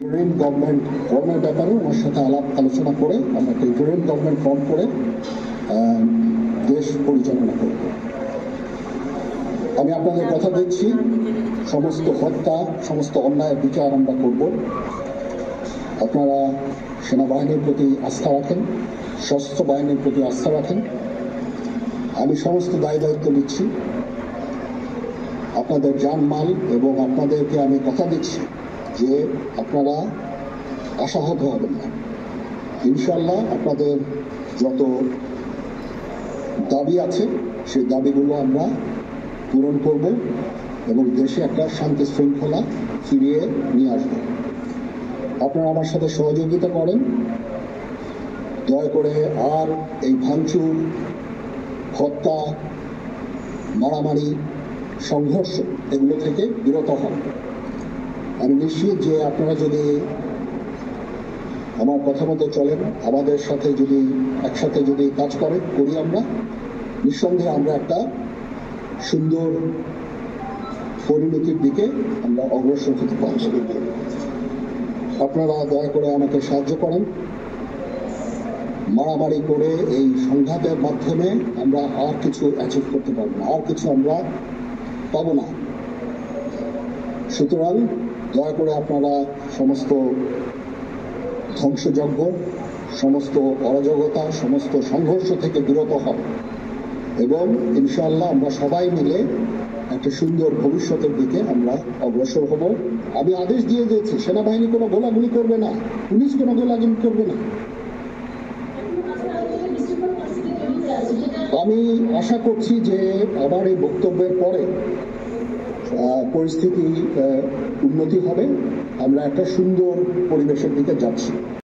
Interim government ফর্মের ব্যাপারে ওনার সাথে আলাপ আলোচনা করে আমরা একটা ইন্টারিম গভর্নমেন্ট ফর্ম করে দেশ পরিচালনা করব। আমি আপনাদের কথা দিচ্ছি, সমস্ত হত্যা, সমস্ত অন্যায়ের বিচার আমরা করব। আপনারা সেনাবাহিনীর প্রতি আস্থা রাখেন, সশস্ত্র বাহিনীর প্রতি আস্থা রাখেন। আমি সমস্ত দায়িত্ব নিচ্ছি, আপনাদের জানমাল এবং আপনাদেরকে আমি কথা দিচ্ছি যে আপনারা আশাহত হবেন না। ইনশাল্লাহ আপনাদের যত দাবি আছে সেই দাবিগুলো আমরা পূরণ করব এবং দেশে একটা শান্তি শৃঙ্খলা ফিরিয়ে নিয়ে আসব। আপনারা আমার সাথে সহযোগিতা করেন, দয়া করে আর এই ভাঙচুর, হত্যা, মারামারি, সংঘর্ষ এগুলো থেকে বিরত হন। আমি নিশ্চিত যে আপনারা যদি আমার কথা মতো চলেন, আমাদের সাথে যদি একসাথে যদি কাজ করি আমরা, নিঃসন্দেহে আমরা একটা সুন্দর পরিণতির দিকে আমরা অগ্রসর হতে পারব। আপনারা দয়া করে আমাকে সাহায্য করেন। মারামারি করে এই সংঘাতের মাধ্যমে আমরা আর কিছু অ্যাচিভ করতে পারবো না, আর কিছু আমরা পাবো না। সুতরাং দয়া করে আপনারা সমস্ত ধ্বংসযজ্ঞ, সমস্ত অরাজকতা, সমস্ত সংঘর্ষ থেকে বিরত হন এবং ইনশাআল্লাহ আমরা সবাই মিলে একটা সুন্দর ভবিষ্যতের দিকে আমরা অগ্রসর হব। আমি আদেশ দিয়ে দিয়েছি, সেনাবাহিনী কোনো গোলাগুলি করবে না, পুলিশ কোনো গোলাগুলি করবে না। আমি আশা করছি যে আমার এই বক্তব্যের পরে পরিস্থিতি উন্নতি হবে, আমরা একটা সুন্দর পরিবেশের দিকে যাচ্ছি।